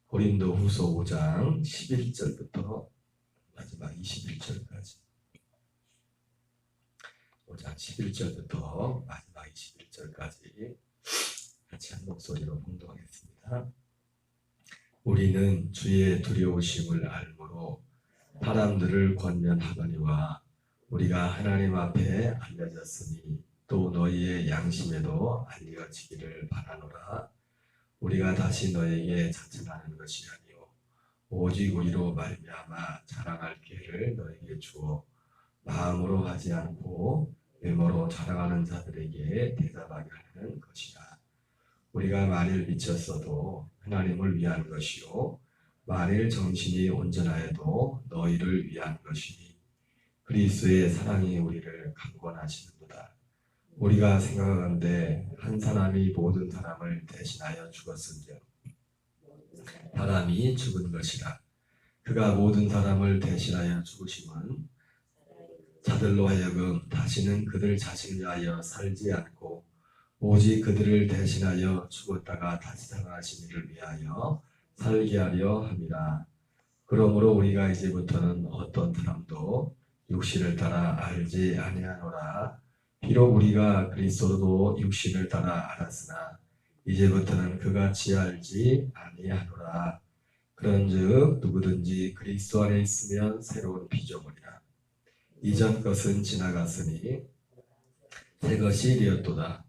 고린도후서 5장 11절부터 마지막 21절까지 5장 11절부터 마지막 21절까지 같이 한 목소리로 봉독하겠습니다. 우리는 주의 두려우심을 알므로 사람들을 권면하거니와 우리가 하나님 앞에 알려졌으니 또 너희의 양심에도 알려지기를 바라노라. 우리가 다시 너에게 자청하는 것이 아니요 오직 우리로 말미암아 자랑할 기회를 너에게 주어 마음으로 하지 않고 외모로 자랑하는 자들에게 대답하게 하는 것이라. 우리가 만일 미쳤어도 하나님을 위한 것이요 만일 정신이 온전하여도 너희를 위한 것이니 그리스도의 사랑이 우리를 강권하시는도다. 우리가 생각하건대 한 사람이 모든 사람을 대신하여 죽었은즉 사람이 죽은 것이라. 그가 모든 사람을 대신하여 죽으심은 자들로 하여금 다시는 그들 자신을 위하여 살지 않고 오직 그들을 대신하여 죽었다가 다시 살아나신 이를 위하여 살게 하려 함이라. 그러므로 우리가 이제부터는 어떤 사람도 육신을 따라 알지 아니하노라. 비록 우리가 그리스도도 육신을 따라 알았으나 이제부터는 그같이 알지 아니하노라. 그런즉 누구든지 그리스도 안에 있으면 새로운 피조물이라. 이전 것은 지나갔으니 새 것이 되었도다.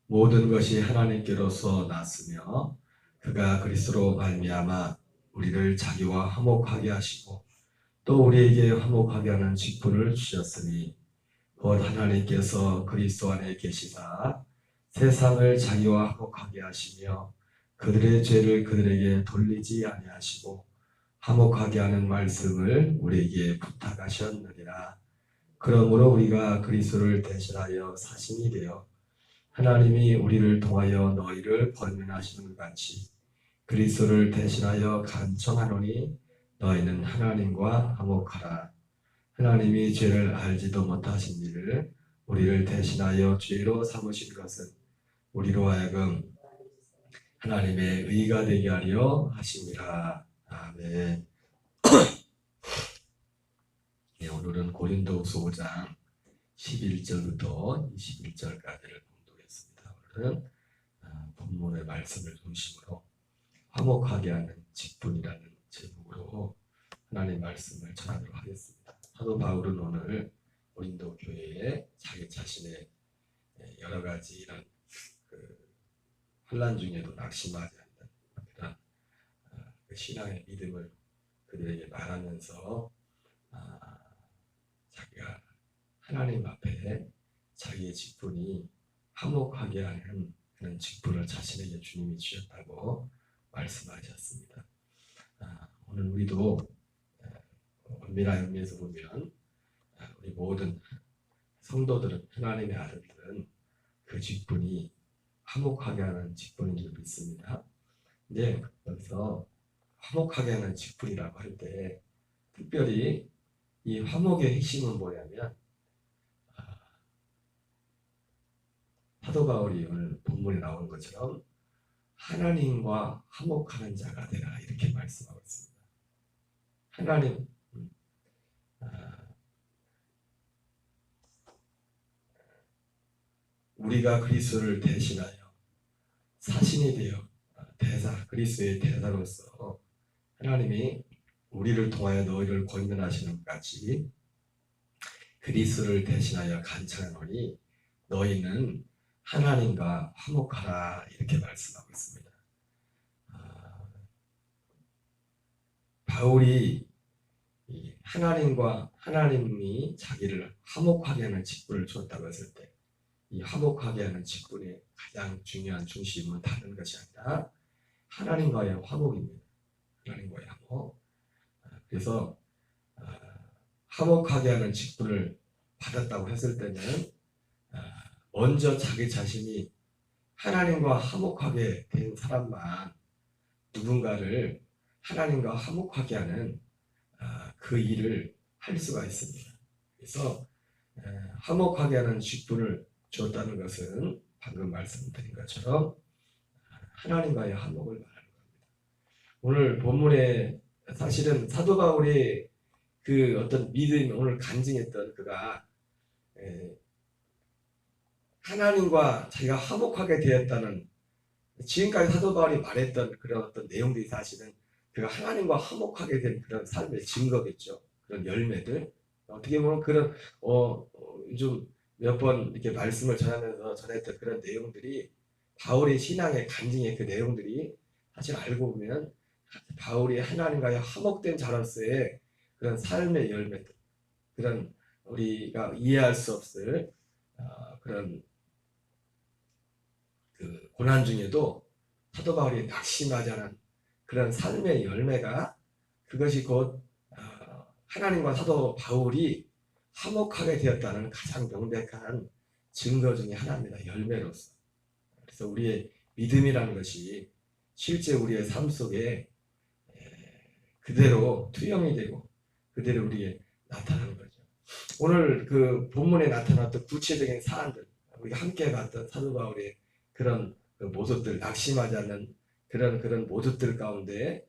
모든 것이 하나님께로서 났으며 그가 그리스도로 말미암아 우리를 자기와 화목하게 하시고 또 우리에게 화목하게 하는 직분을 주셨으니 곧 하나님께서 그리스도 안에 계시사 세상을 자기와 화목하게 하시며 그들의 죄를 그들에게 돌리지 아니하시고 화목하게 하는 말씀을 우리에게 부탁하셨느니라. 그러므로 우리가 그리스도를 대신하여 사신이 되어 하나님이 우리를 통하여 너희를 권면하시는 것 같이 그리스도를 대신하여 간청하노니 너희는 하나님과 화목하라. 하나님이 죄를 알지도 못하신 일을 우리를 대신하여 죄로 삼으신 것은 우리로 하여금 하나님의 의가 되게 하려 하심이라. 아멘. 네, 오늘은 고린도후서 5장 11절부터 21절까지를 봉독했습니다. 오늘은 본문의 말씀을 중심으로 화목하게 하는 직분이라는 제목으로 하나님의 말씀을 전하도록 하겠습니다. 사도 바울은 오늘 고린도 교회에 자기 자신의 여러 가지 이런 환난 중에도 낙심하지 않는 그 신앙의 믿음을 그들에게 말하면서 자기가 하나님 앞에 자기의 직분이 화목하게 하는 그런 직분을 자신에게 주님이 주셨다고 말씀하셨습니다. 오늘 우리도 엄밀한 의미에서 보면 우리 모든 성도들은 하나님의 아들들은 그 직분이 화목하게 하는 직분인 줄 믿습니다. 근데 여기서 화목하게 하는 직분이라고 할 때 특별히 이 화목의 핵심은 뭐냐면 사도 바울이 오늘 본문에 나온 것처럼 하나님과 화목하는 자가 되라 이렇게 말씀하고 있습니다. 하나님 우리가 그리스도를 대신하여 사신이 되어 대사 그리스도의 대사로서 하나님이 우리를 통하여 너희를 권면하시는 것 같이 그리스도를 대신하여 간청하노니 너희는 하나님과 화목하라 이렇게 말씀하고 있습니다. 바울이 하나님과 하나님이 자기를 화목하게 하는 직분을 주었다고 했을 때 이 화목하게 하는 직분의 가장 중요한 중심은 다른 것이 아니라 하나님과의 화목입니다. 하나님과의 화목. 그래서 화목하게 하는 직분을 받았다고 했을 때는 먼저 자기 자신이 하나님과 화목하게 된 사람만 누군가를 하나님과 화목하게 하는 그 일을 할 수가 있습니다. 그래서 화목하게 하는 직분을 주었다는 것은 방금 말씀드린 것처럼 하나님과의 화목을 말하는 겁니다. 오늘 본문에 사실은 사도 바울이 그 어떤 믿음 오늘 간증했던 그가 하나님과 자기가 화목하게 되었다는 지금까지 사도 바울이 말했던 그런 어떤 내용들이 사실은 그가 하나님과 화목하게 된 그런 삶의 증거겠죠. 그런 열매들. 어떻게 보면 그런 좀 몇 번 이렇게 말씀을 전하면서 전했던 그런 내용들이 바울의 신앙의 간증의 그 내용들이 사실 알고 보면 바울이 하나님과의 화목된 자로서의 그런 삶의 열매들, 그런 우리가 이해할 수 없을 그런 그 고난 중에도 사도 바울이 낙심하지 않은 그런 삶의 열매가 그것이 곧 하나님과 사도 바울이 화목하게 되었다는 가장 명백한 증거 중에 하나입니다. 열매로서. 그래서 우리의 믿음이라는 것이 실제 우리의 삶 속에 그대로 투영이 되고 그대로 우리에 나타나는 거죠. 오늘 그 본문에 나타났던 구체적인 사안들, 우리가 함께 봤던 사도 바울의 그런 그 모습들, 낙심하지 않는 그런 모습들 가운데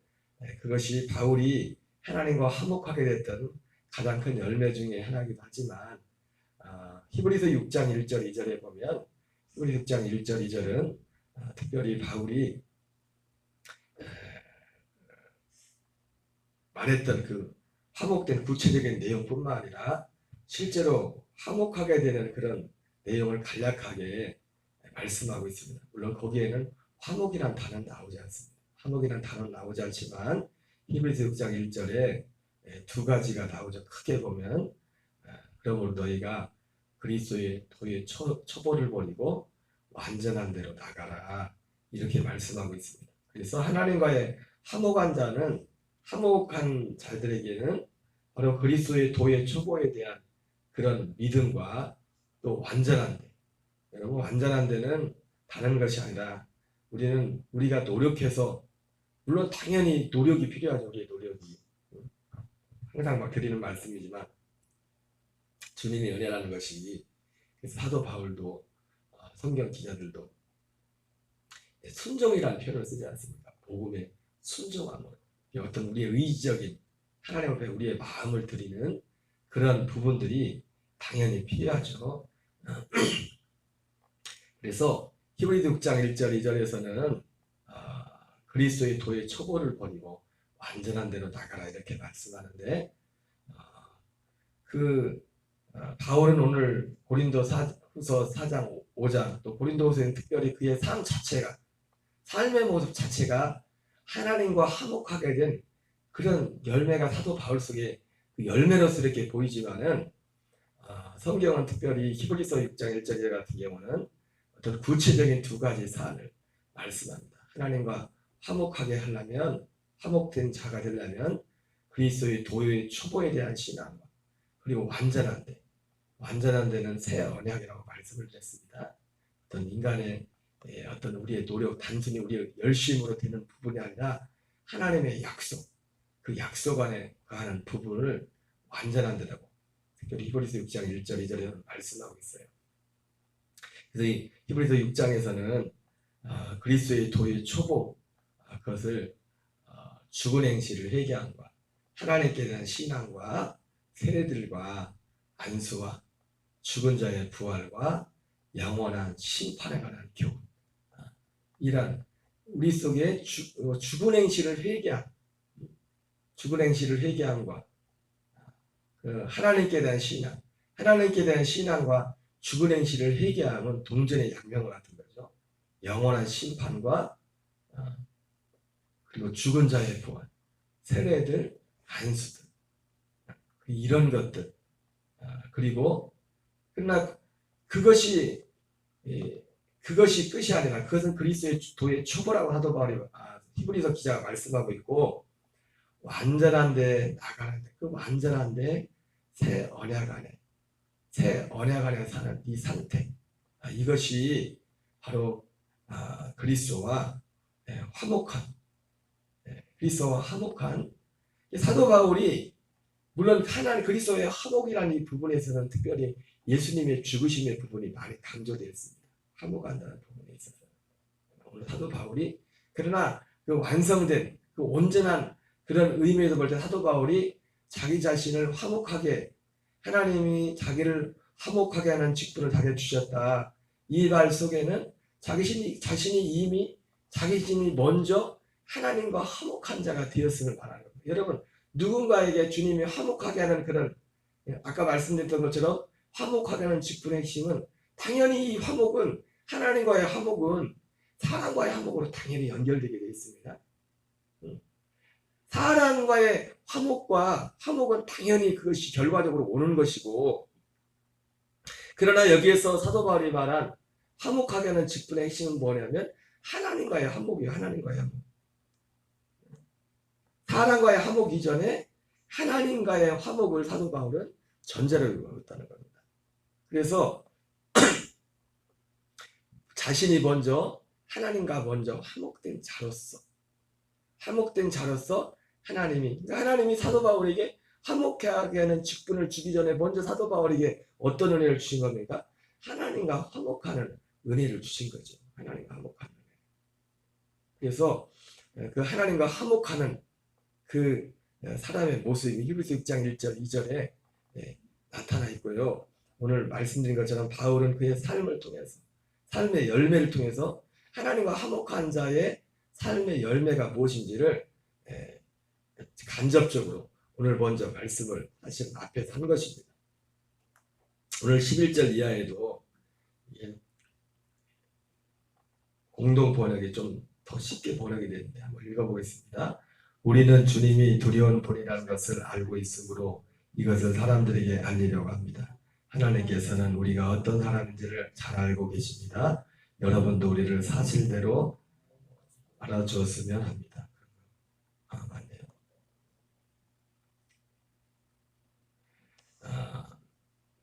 그것이 바울이 하나님과 화목하게 됐던 가장 큰 열매 중에 하나이기도 하지만 히브리서 6장 1절 2절에 보면 히브리서 6장 1절 2절은 특별히 바울이 말했던 그 화목된 구체적인 내용뿐만 아니라 실제로 화목하게 되는 그런 내용을 간략하게 말씀하고 있습니다. 물론 거기에는 화목이란 단어는 나오지 않습니다. 화목이란 단어는 나오지 않지만 히브리서 6장 1절에 두 가지가 나오죠. 크게 보면 그러므로 너희가 그리스도의 도의 처벌을 버리고 완전한 대로 나가라 이렇게 말씀하고 있습니다. 그래서 하나님과의 화목한 자는 화목한 자들에게는 바로 그리스도의 도의 초보에 대한 그런 믿음과 또 완전한 데, 여러분 완전한 데는 다른 것이 아니라 우리가 노력해서 물론 당연히 노력이 필요하죠. 우리의 노력이 항상 막 드리는 말씀이지만 주님의 은혜라는 것이 그래서 사도 바울도 성경 기자들도 순종이라는 표현을 쓰지 않습니까? 복음의 순종함으로 어떤 우리의 의지적인 하나님 앞에 우리의 마음을 드리는 그런 부분들이 당연히 필요하죠. 그래서 히브리서 6장 1절 2절에서는 그리스도의 도의 초보를 버리고 완전한 대로 나가라 이렇게 말씀하는데 바울은 오늘 고린도후서 4장 5장 또 고린도후서는 특별히 그의 삶 자체가 삶의 모습 자체가 하나님과 화목하게 된 그런 열매가 사도 바울 속에 그 열매로서 이렇게 보이지만은 성경은 특별히 히브리서 6장 1절 2절 같은 경우는 어떤 구체적인 두 가지 사안을 말씀합니다. 하나님과 화목하게 하려면 화목된 자가 되려면 그리스도의 도의 초보에 대한 신앙과 그리고 완전한 데는 새 언약이라고 말씀을 드렸습니다. 어떤 인간의 어떤 우리의 노력, 단순히 우리의 열심으로 되는 부분이 아니라 하나님의 약속, 그 약속 안에 거하는 부분을 완전한 데라고 특별히 히브리서 6장 1절 2절에 말씀하고 있어요. 그래서 이 히브리서 6장에서는 그리스도의 도의 초보 그것을 죽은 행실을 회개함과 하나님께 대한 신앙과 세례들과 안수와 죽은 자의 부활과 영원한 심판에 관한 교훈 이란 우리 속에 죽은 행실을 회개함과 하나님께 대한 신앙과 죽은 행실을 회개함은 동전의 양면과 같은 거죠. 영원한 심판과 그리고 죽은 자의 부활, 세례들, 안수들 이런 것들 그리고 그것이 끝이 아니라 그것은 그리스도의 도의 초보라고 사도 바울이 히브리서 기자가 말씀하고 있고 완전한 데 나가는데 그 완전한 데 새 언약 안에 사는 이 상태 이것이 바로 그리스도와 화목한 사도 바울이 물론 하나님 그리스도의 화목이라는 이 부분에서는 특별히 예수님의 죽으심의 부분이 많이 강조되어 있습니다. 화목한다는 부분에 있어서 오늘 사도 바울이 그러나 그 그 온전한 그런 의미에서 볼 때 사도 바울이 자기 자신을 화목하게, 하나님이 자기를 화목하게 하는 직분을 자기에게 주셨다. 이 말 속에는 자신이 이미 자기 자신이 먼저 하나님과 화목한 자가 되었음을 말하는 겁니다. 여러분, 누군가에게 주님이 화목하게 하는 그런, 아까 말씀드렸던 것처럼 화목하게 하는 직분의 핵심은 당연히 이 화목은, 하나님과의 화목은 사람과의 화목으로 당연히 연결되게 되어 있습니다. 사람과의 화목은 당연히 그것이 결과적으로 오는 것이고, 그러나 여기에서 사도 바울이 말한 화목하게 하는 직분의 핵심은 뭐냐면 하나님과의 화목이에요. 하나님과의 화목. 사람과의 화목 이전에 하나님과의 화목을 사도 바울은 전제로 두고 있다는 겁니다. 그래서 자신이 먼저 하나님과 먼저 화목된 자로서 하나님이 사도 바울에게 화목하게 하는 직분을 주기 전에 먼저 사도 바울에게 어떤 은혜를 주신 겁니까? 하나님과 화목하는 은혜를 주신 거죠. 하나님과 화목하는 은혜. 그래서 그 하나님과 화목하는 그 사람의 모습이 히브리서 6장 1절 2절에 나타나 있고요. 오늘 말씀드린 것처럼 바울은 그의 삶을 통해서, 삶의 열매를 통해서 하나님과 화목한 자의 삶의 열매가 무엇인지를 간접적으로 오늘 먼저 말씀을 사실 앞에서 한 것입니다. 오늘 11절 이하에도 공동 번역이 좀 더 쉽게 번역이 되는데 한번 읽어보겠습니다. 우리는 주님이 두려운 분이라는 것을 알고 있으므로 이것을 사람들에게 알리려고 합니다. 하나님께서는 우리가 어떤 사람인지를 잘 알고 계십니다. 여러분도 우리를 사실대로 알아주었으면 합니다. 맞네요.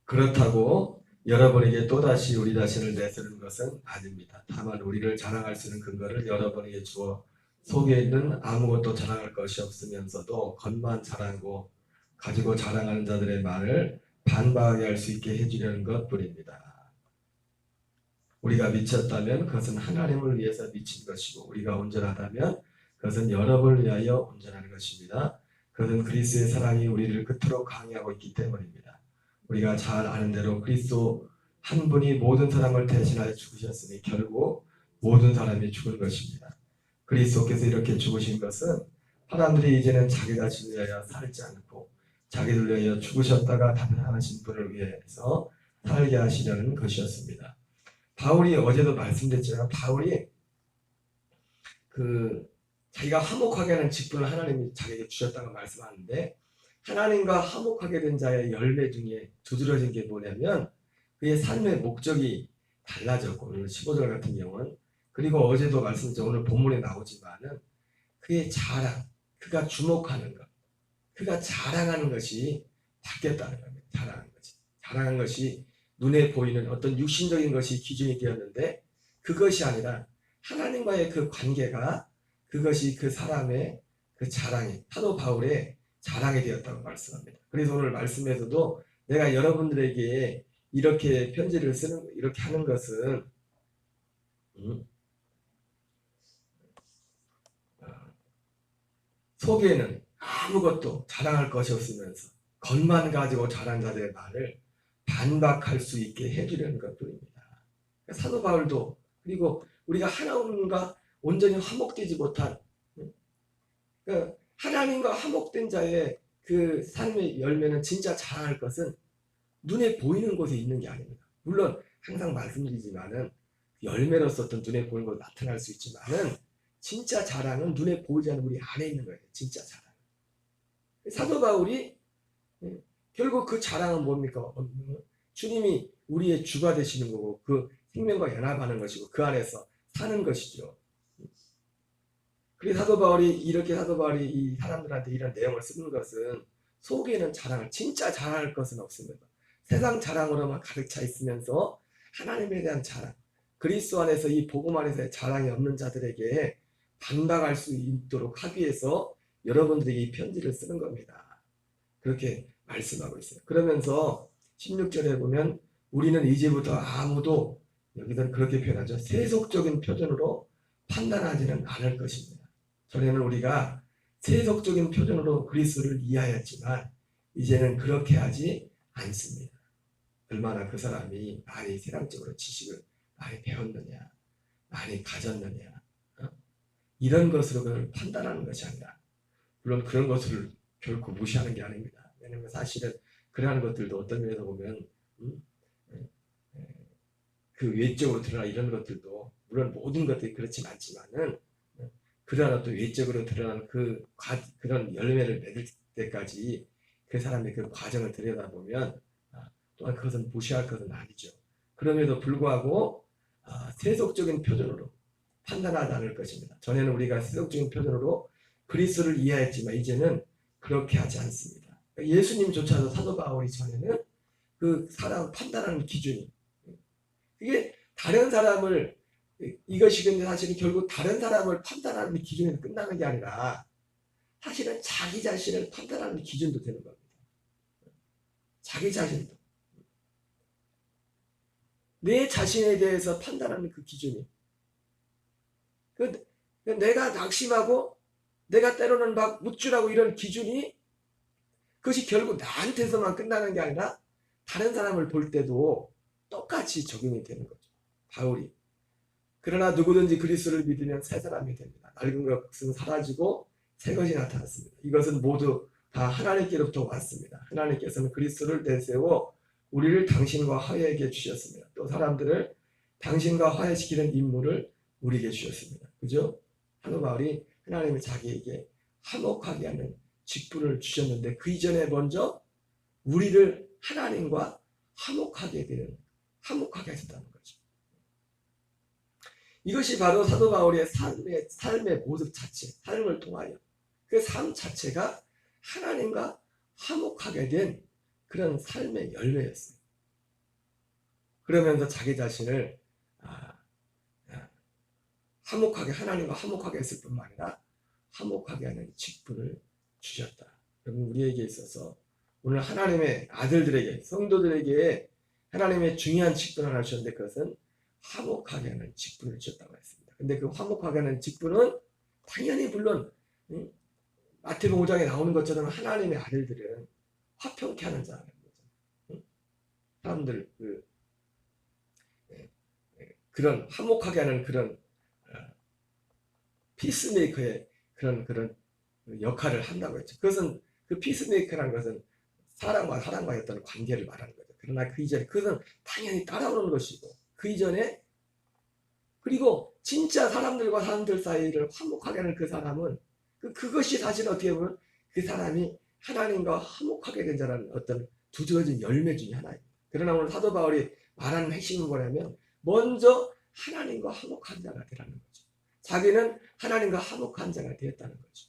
그렇다고 여러분에게 또다시 우리 자신을 내세우는 것은 아닙니다. 다만 우리를 자랑할 수 있는 근거를 여러분에게 주어 속에 있는 아무것도 자랑할 것이 없으면서도 겉만 자랑하고 가지고 자랑하는 자들의 말을 반박하게 할 수 있게 해주려는 것뿐입니다. 우리가 미쳤다면 그것은 하나님을 위해서 미친 것이고, 우리가 온전하다면 그것은 여러분을 위하여 온전한 것입니다. 그것은 그리스도의 사랑이 우리를 그토록 강요하고 있기 때문입니다. 우리가 잘 아는 대로 그리스도 한 분이 모든 사람을 대신하여 죽으셨으니 결국 모든 사람이 죽은 것입니다. 그리스도께서 이렇게 죽으신 것은 사람들이 이제는 자기 자신을 위하여 살지 않고 자기를 위하여 죽으셨다가 탄생하신 분을 위해서 살게 하시려는 것이었습니다. 바울이 어제도 말씀드렸지만 바울이 자기가 화목하게 하는 직분을 하나님이 자기에게 주셨다고 말씀하는데, 하나님과 화목하게 된 자의 열매 중에 두드러진 게 뭐냐면 그의 삶의 목적이 달라졌고, 오늘 15절 같은 경우는, 그리고 어제도 말씀드렸죠. 오늘 본문에 나오지만은 그의 자랑, 그가 주목하는 것, 그가 자랑하는 것이 바뀌었다는 겁니다. 자랑한 것이 눈에 보이는 어떤 육신적인 것이 기준이 되었는데, 그것이 아니라 하나님과의 그 관계가, 그것이 그 사람의 그 자랑이, 사도 바울의 자랑이 되었다고 말씀합니다. 그래서 오늘 말씀에서도 내가 여러분들에게 이렇게 편지를 쓰는, 이렇게 하는 것은 속에는 아무것도 자랑할 것이 없으면서 겉만 가지고 자란 자들의 말을 반박할 수 있게 해주려는 것뿐입니다. 사도 바울도, 그리고 우리가 하나님과 온전히 화목되지 못한, 하나님과 화목된 자의 그 삶의 열매는, 진짜 자랑할 것은 눈에 보이는 곳에 있는 게 아닙니다. 물론 항상 말씀드리지만은 열매로서 어떤 눈에 보이는 곳 나타날 수 있지만은 진짜 자랑은 눈에 보이지 않는 우리 안에 있는 거예요. 진짜 자랑. 사도 바울이 결국 그 자랑은 뭡니까? 주님이 우리의 주가 되시는 거고, 그 생명과 연합하는 것이고, 그 안에서 사는 것이죠. 그래서 사도 바울이 이 사람들한테 이런 내용을 쓰는 것은 속에는 자랑을, 진짜 자랑할 것은 없습니다. 세상 자랑으로만 가득 차 있으면서 하나님에 대한 자랑, 그리스도 안에서 이 복음 안에서의 자랑이 없는 자들에게 반박할 수 있도록 하기 위해서 여러분들에게 이 편지를 쓰는 겁니다. 그렇게 말씀하고 있어요. 그러면서 16절에 보면 우리는 이제부터 아무도, 여기서는 그렇게 표현하죠. 세속적인 표준으로 판단하지는 않을 것입니다. 전에는 우리가 세속적인 표준으로 그리스도를 이해하였지만 이제는 그렇게 하지 않습니다. 얼마나 그 사람이 많이 세상적으로 지식을 많이 배웠느냐, 많이 가졌느냐, 이런 것으로 그걸 판단하는 것이 아니라, 물론 그런 것을 결코 무시하는 게 아닙니다. 왜냐하면 사실은 그러한 것들도 어떤 면에서 보면 그 외적으로 드러나 이런 것들도 물론 모든 것들이 그렇진 않지만은 그러나 또 외적으로 드러나는 그런 열매를 맺을 때까지 그 사람의 그 과정을 들여다보면 또한 그것은 무시할 것은 아니죠. 그럼에도 불구하고 세속적인 표준으로 판단하지 않을 것입니다. 전에는 우리가 세속적인 표준으로 그리스도를 이해했지만 이제는 그렇게 하지 않습니다. 예수님조차도 사도 바울이 전에는 그 사람을 판단하는 기준이 이게 다른 사람을 이것이 근데 사실은 결국 다른 사람을 판단하는 기준에서 끝나는 게 아니라 사실은 자기 자신을 판단하는 기준도 되는 겁니다. 자기 자신도 내 자신에 대해서 판단하는 그 기준이 내가 낙심하고 내가 때로는 막 묵주라고 이런 기준이 그것이 결국 나한테서만 끝나는 게 아니라 다른 사람을 볼 때도 똑같이 적용이 되는 거죠. 바울이 그러나 누구든지 그리스도를 믿으면 새 사람이 됩니다. 낡은 것은 사라지고 새 것이 나타났습니다. 이것은 모두 다 하나님께로부터 왔습니다. 하나님께서는 그리스도를 내세워 우리를 당신과 화해하게 주셨습니다. 또 사람들을 당신과 화해시키는 임무를 우리에게 주셨습니다. 그죠? 사도 바울이 하나님이 자기에게 화목하게 하는 직분을 주셨는데 그 이전에 먼저 우리를 하나님과 화목하게 하셨다는 거죠. 이것이 바로 사도 바울의 삶의 모습 자체, 삶을 통하여 그 삶 자체가 하나님과 화목하게 된 그런 삶의 열매였어요. 그러면서 자기 자신을 하나님과 화목하게 했을 뿐만 아니라 화목하게 하는 직분을 주셨다. 여러분 우리에게 있어서 오늘 하나님의 아들들에게 성도들에게 하나님의 중요한 직분을 하셨는데 그것은 화목하게 하는 직분을 주셨다고 했습니다. 근데 그 화목하게 하는 직분은 당연히 물론 마태복음 5장에 나오는 것처럼 하나님의 아들들은 화평케 하는 자라는 거죠. 사람들 그런 화목하게 하는 그런 피스메이커의 그런 역할을 한다고 했죠. 그것은 그 피스메이커라는 것은 사람과의 어떤 관계를 말하는 거죠. 그러나 그 이전에 그것은 당연히 따라오는 것이고 그 이전에 그리고 진짜 사람들과 사람들 사이를 화목하게 하는 그 사람은 그것이 사실 어떻게 보면 그 사람이 하나님과 화목하게 된 자라는 어떤 두드러진 열매 중에 하나입니다. 그러나 오늘 사도 바울이 말하는 핵심은 뭐냐면 먼저 하나님과 화목한 자가 되라는 거죠. 자기는 하나님과 화목한 자가 되었다는 거죠.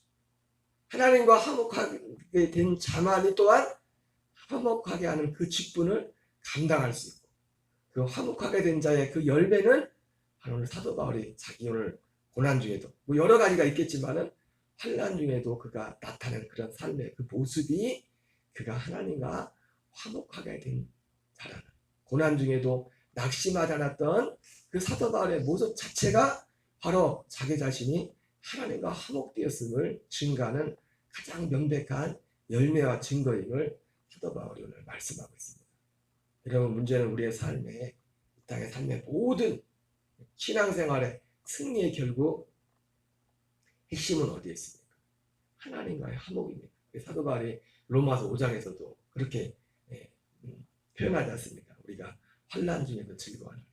하나님과 화목하게 된 자만이 또한 화목하게 하는 그 직분을 감당할 수 있고 그 화목하게 된 자의 그 열매는 오늘 사도 바울이 자기 오늘 고난 중에도 뭐 여러 가지가 있겠지만은 환난 중에도 그가 나타낸 그런 삶의 그 모습이 그가 하나님과 화목하게 된 자라는 고난 중에도 낙심하지 않았던 그 사도 바울의 모습 자체가 바로 자기 자신이 하나님과 화목되었음을 증거하는 가장 명백한 열매와 증거임을 사도 바울이 오늘 말씀하고 있습니다. 여러분 문제는 우리의 삶에 이 땅의 삶의 모든 신앙생활의 승리의 결국 핵심은 어디에 있습니까? 하나님과의 화목입니다. 사도 바울이 로마서 5장에서도 그렇게 표현하지 않습니까? 우리가 환난 중에도 즐거워하는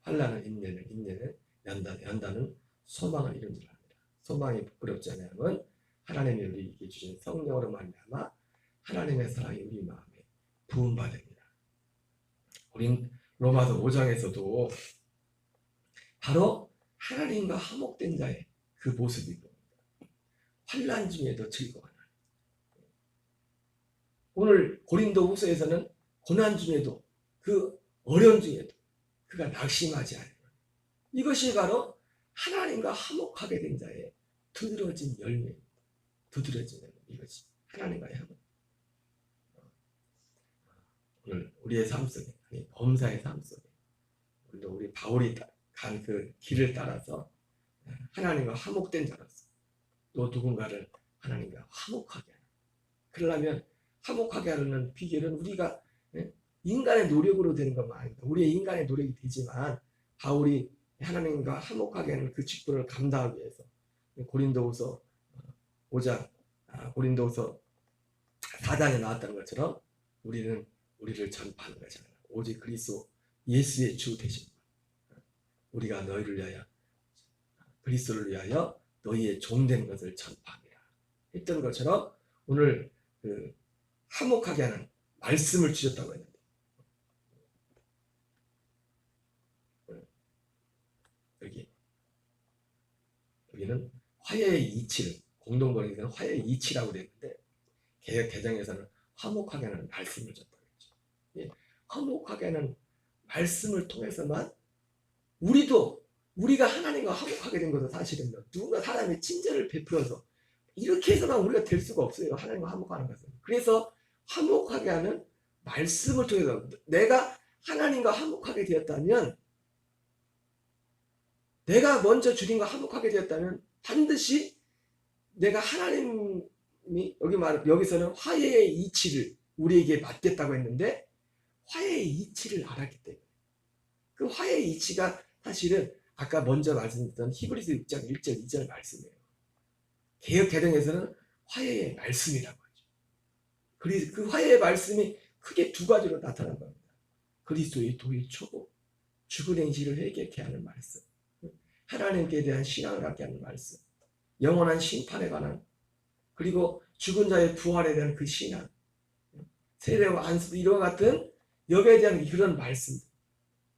환난은 인내는 연단은 소망을 이룬 줄 압니다. 소망이 부끄럽지 않으면 하나님이 우리에게 주신 성령으로 말미암아 하나님의 사랑이 우리 마음에 부음받습니다. 우린 로마서 5장에서도 바로 하나님과 화목된 자의 그 모습이고 환난 중에도 즐거워하는 오늘 고린도 후서에서는 고난 중에도 그 어려움 중에도 그가 낙심하지 않는 이것이 바로 하나님과 화목하게 된 자의 두드러진 열매입니다. 두드러진 열매 이것이 하나님과의 화목. 오늘 우리의 삶 속에 범사의 삶 속에 오늘도 우리 바울이 간 그 길을 따라서 하나님과 화목된 자로서 또 누군가를 하나님과 화목하게 하는. 그러려면 화목하게 하려는 비결은 우리가 인간의 노력으로 되는 것만 아닙니다. 우리의 인간의 노력이 되지만 바울이 하나님과 화목하게 하는 그 직분을 감당하기 위해서 고린도후서 5장, 고린도후서 4장에 나왔다는 것처럼 우리는 우리를 전파하는 거잖아요. 오직 그리스도 예수의 주 되신 분. 우리가 너희를 위하여 그리스도를 위하여 너희의 종된 것을 전파하리라 했던 것처럼 오늘 그 화목하게 하는 말씀을 주셨다고 했는데 여기는 화해의 이치를 공동번역에서는 화해의 이치라고 되어 있는데 개역 개정에서는 화목하게 하는 말씀을 줬다고 했죠. 예, 화목하게 하는 말씀을 통해서만 우리가 하나님과 화목하게 된 것은 사실은요. 누군가 사람의 친절을 베풀어서 이렇게 해서만 우리가 될 수가 없어요. 하나님과 화목하는 것은. 그래서 화목하게 하는 말씀을 통해서 내가 하나님과 화목하게 되었다면 내가 먼저 주님과 화목하게 되었다면 반드시 내가 하나님이 여기서는 화해의 이치를 우리에게 맡겼다고 했는데 화해의 이치를 알았기 때문에 그 화해의 이치가 사실은 아까 먼저 말씀드렸던 히브리서 6장 1절 2절 말씀이에요. 개역 개정에서는 화해의 말씀이라고 하죠. 그래서 그 화해의 말씀이 크게 두 가지로 나타난 겁니다. 그리스도의 도의 초보, 죽은 행실을 회개케 하는 말씀, 하나님께 대한 신앙을 갖게 하는 말씀, 영원한 심판에 관한, 그리고 죽은 자의 부활에 대한 그 신앙, 세례와 안수 이와 같은 여기에 대한 그런 말씀,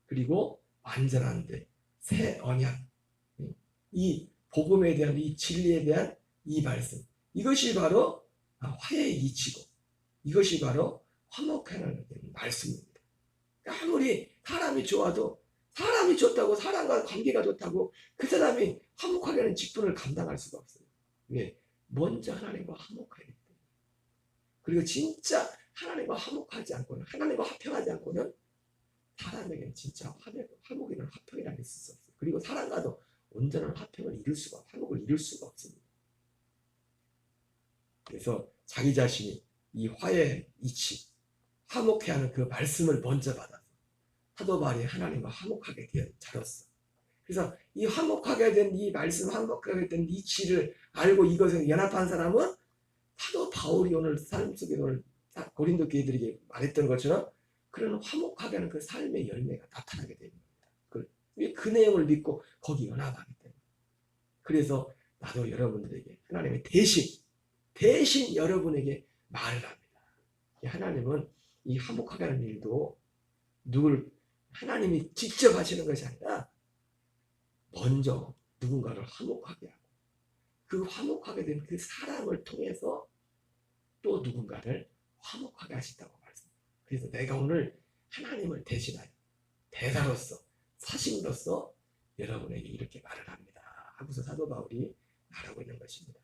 그리고 완전한데 새 언약, 이 복음에 대한 이 진리에 대한 이 말씀, 이것이 바로 화해의 이치고 이것이 바로 화목하는 말씀입니다. 아무리 사람이 좋아도 사람이 좋다고 사람과 관계가 좋다고 그 사람이 화목하게 하는 직분을 감당할 수가 없어요. 왜? 먼저 하나님과 화목하기 때문에. 그리고 진짜 하나님과 화목하지 않고는 하나님과 화평하지 않고는 사람에게는 진짜 화목이나 화평이라는 게 있을 수 없어요. 그리고 사람과도 온전한 화평을 화목을 이룰 수가 없습니다. 그래서 자기 자신이 이 화해 이치, 화목해 하는 그 말씀을 먼저 받아서 사도 바울이 하나님과 화목하게 된 자로서 그래서 이 화목하게 된 이 말씀, 화목하게 된 이치를 알고 이것에 연합한 사람은 사도 바울이 오늘 삶 속에 오늘 고린도 교회들에게 말했던 것처럼 그런 화목하게 하는 그 삶의 열매가 나타나게 되는 겁니다. 그 내용을 믿고 거기 연합하기 때문에. 그래서 나도 여러분들에게 하나님의 대신 여러분에게 말을 합니다. 하나님은 이 화목하게 하는 일도 하나님이 직접 하시는 것이 아니라 먼저 누군가를 화목하게 하고 그 화목하게 된 그 사람을 통해서 또 누군가를 화목하게 하신다고 말씀합니다. 그래서 내가 오늘 하나님을 대신하여 대사로서 사심으로서 여러분에게 이렇게 말을 합니다 하고서 사도 바울이 말하고 있는 것입니다.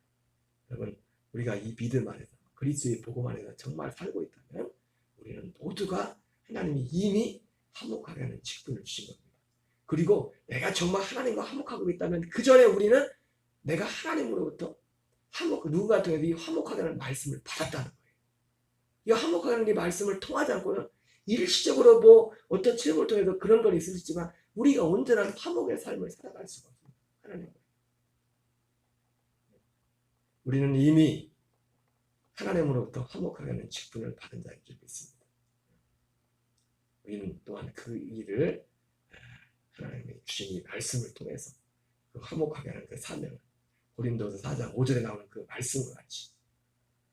여러분 우리가 이 믿음 안에서 그리스도의 복음 안에서 정말 살고 있다면 우리는 모두가 하나님이 이미 화목하게 하는 직분을 주신 겁니다. 그리고 내가 정말 하나님과 화목하고 있다면 그 전에 우리는 내가 하나님으로부터 누군가 통해서 이 화목하게 하는 말씀을 받았다는 거예요. 이 화목하게 하는 이 말씀을 통하지 않고는 일시적으로 뭐 어떤 체험을 통해서 그런 건 있을 수 있지만 우리가 온전한 화목의 삶을 살아갈 수가 없습니다. 하나님. 우리는 이미 하나님으로부터 화목하게 하는 직분을 받은 자인 줄 믿습니다. 우리는 또한 그 일을 하나님의 주신 이 말씀을 통해서 그 화목하게 하는 그 사명을 고린도서 4장 5절에 나오는 그 말씀과 같이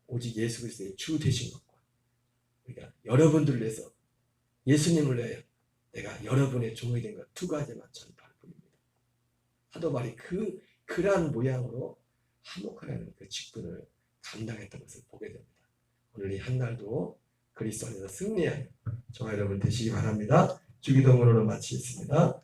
오직 예수 그리스도의 주 되신 것과 우리가 여러분들을 위해서 예수님을 위하여 내가 여러분의 종이 된 것 두 가지만 전파할 뿐입니다. 사도 바울이 그러한 모양으로 화목하게 하는 그 직분을 감당했던 것을 보게 됩니다. 오늘 이 한 날도 그리스도 안에서 승리하는 저와 여러분 되시기 바랍니다. 주기도문으로 마치겠습니다.